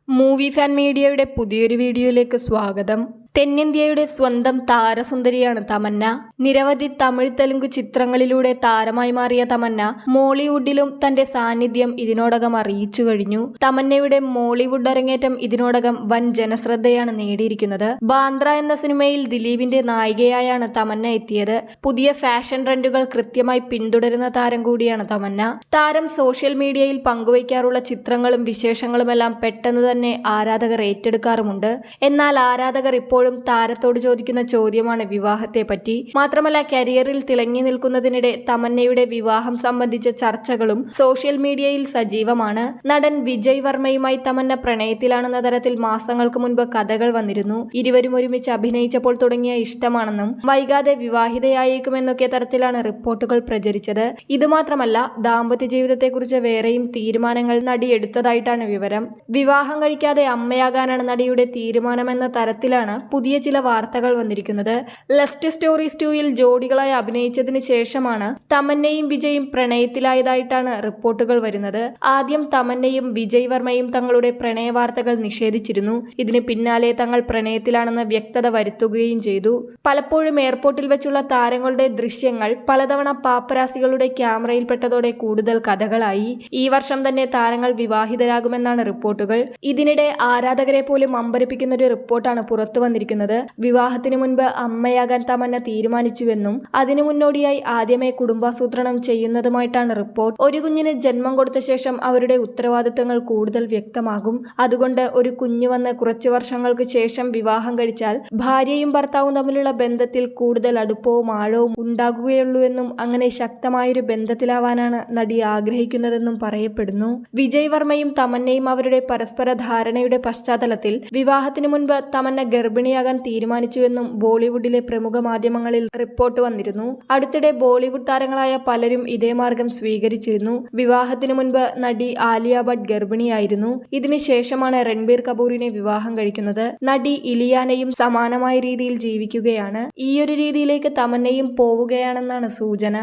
Movie fan മീഡിയയുടെ പുതിയൊരു വീഡിയോയിലേക്ക് സ്വാഗതം. തെന്നിന്ത്യയുടെ സ്വന്തം താരസുന്ദരിയാണ് തമന്ന. നിരവധി തമിഴ് തെലുങ്ക് ചിത്രങ്ങളിലൂടെ താരമായി മാറിയ തമന്ന മോളിവുഡിലും തന്റെ സാന്നിധ്യം ഇതിനോടകം അറിയിച്ചു കഴിഞ്ഞു. തമന്നയുടെ മോളിവുഡ് അരങ്ങേറ്റം ഇതിനോടകം വൻ ജനശ്രദ്ധയാണ് നേടിയിരിക്കുന്നത്. ബാന്ദ്ര എന്ന സിനിമയിൽ ദിലീപിന്റെ നായികയായാണ് തമന്ന എത്തിയത്. പുതിയ ഫാഷൻ ട്രെൻഡുകൾ കൃത്യമായി പിന്തുടരുന്ന താരം കൂടിയാണ് തമന്ന. താരം സോഷ്യൽ മീഡിയയിൽ പങ്കുവയ്ക്കാറുള്ള ചിത്രങ്ങളും വിശേഷങ്ങളുമെല്ലാം പെട്ടെന്ന് തന്നെ ആരാധകർ ഏറ്റെടുക്കാറുമുണ്ട്. എന്നാൽ ആരാധകർ ഇപ്പോഴും താരത്തോട് ചോദിക്കുന്ന ചോദ്യമാണ് വിവാഹത്തെ പറ്റി. മാത്രമല്ല, കരിയറിൽ തിളങ്ങി നിൽക്കുന്നതിനിടെ തമന്നയുടെ വിവാഹം സംബന്ധിച്ച ചർച്ചകളും സോഷ്യൽ മീഡിയയിൽ സജീവമാണ്. നടൻ വിജയ് വർമ്മയുമായി തമന്ന പ്രണയത്തിലാണെന്ന തരത്തിൽ മാസങ്ങൾക്ക് മുൻപ് കഥകൾ വന്നിരുന്നു. ഇരുവരും ഒരുമിച്ച് അഭിനയിച്ചപ്പോൾ തുടങ്ങിയ ഇഷ്ടമാണെന്നും വൈകാതെ വിവാഹിതയായേക്കുമെന്നൊക്കെ തരത്തിലാണ് റിപ്പോർട്ടുകൾ പ്രചരിച്ചത്. ഇതുമാത്രമല്ല, ദാമ്പത്യ ജീവിതത്തെക്കുറിച്ച് വേറെയും തീരുമാനങ്ങൾ നടി എടുത്തതായിട്ടാണ് വിവരം. വിവാഹം കഴിക്കാതെ അമ്മയാകാനാണ് നടിയുടെ തീരുമാനമെന്ന തരത്തിലാണ് പുതിയ ചില വാർത്തകൾ വന്നിരിക്കുന്നത്. ലസ്റ്റ് സ്റ്റോറീസ് 2-ൽ ജോഡികളായി അഭിനയിച്ചതിന് ശേഷമാണ് തമന്നയും വിജയും പ്രണയത്തിലായതായിട്ടാണ് റിപ്പോർട്ടുകൾ വരുന്നത്. ആദ്യം തമന്നയും വിജയ് വർമ്മയും തങ്ങളുടെ പ്രണയ വാർത്തകൾ നിഷേധിച്ചിരുന്നു. ഇതിന് പിന്നാലെ തങ്ങൾ പ്രണയത്തിലാണെന്ന് വ്യക്തത വരുത്തുകയും ചെയ്തു. പലപ്പോഴും എയർപോർട്ടിൽ വെച്ചുള്ള താരങ്ങളുടെ ദൃശ്യങ്ങൾ പലതവണ പാപ്പരാസികളുടെ ക്യാമറയിൽപ്പെട്ടതോടെ കൂടുതൽ കഥകളായി. ഈ വർഷം തന്നെ താരങ്ങൾ വിവാഹിതരാകുമെന്നാണ് റിപ്പോർട്ടുകൾ. ഇതിനിടെ ആരാധകരെ പോലും അമ്പരപ്പിക്കുന്നൊരു റിപ്പോർട്ടാണ് പുറത്തു വന്നിരിക്കുന്നത്. വിവാഹത്തിന് മുൻപ് അമ്മയാകാൻ തമന്ന തീരുമാനിച്ചുവെന്നും അതിനു മുന്നോടിയായി ആദ്യമേ കുടുംബാസൂത്രണം ചെയ്യുന്നതുമായിട്ടാണ് റിപ്പോർട്ട്. ഒരു കുഞ്ഞിന് ജന്മം കൊടുത്ത ശേഷം അവരുടെ ഉത്തരവാദിത്തങ്ങൾ കൂടുതൽ വ്യക്തമാകും. അതുകൊണ്ട് ഒരു കുഞ്ഞു വന്ന് കുറച്ചു വർഷങ്ങൾക്ക് ശേഷം വിവാഹം കഴിച്ചാൽ ഭാര്യയും ഭർത്താവും തമ്മിലുള്ള ബന്ധത്തിൽ കൂടുതൽ അടുപ്പവും ആഴവും ഉണ്ടാകുകയുള്ളൂവെന്നും അങ്ങനെ ശക്തമായൊരു ബന്ധത്തിലാവാനാണ് നടി ആഗ്രഹിക്കുന്നതെന്നും പറയപ്പെടുന്നു. വിജയ് വർമ്മയും തമന്നയും അവരുടെ പരസ്പര ധാരണയുടെ പശ്ചാത്തലത്തിൽ വിവാഹത്തിന് മുൻപ് തമന്ന ഗർഭിണിയാകാൻ തീരുമാനിച്ചുവെന്നും ബോളിവുഡിലെ പ്രമുഖ മാധ്യമങ്ങളിൽ റിപ്പോർട്ട് വന്നിരുന്നു. അടുത്തിടെ ബോളിവുഡ് താരങ്ങളായ പലരും ഇതേ മാർഗം സ്വീകരിച്ചിരുന്നു. വിവാഹത്തിനു മുൻപ് നടി ആലിയ ഭട്ട് ഗർഭിണിയായിരുന്നു. ഇതിന് ശേഷമാണ് രൺബീർ കപൂറിനെ വിവാഹം കഴിക്കുന്നത്. നടി ഇലിയാനയും സമാനമായ രീതിയിൽ ജീവിക്കുകയാണ്. ഈയൊരു രീതിയിലേക്ക് തമന്നയും പോവുകയാണെന്നാണ് സൂചന.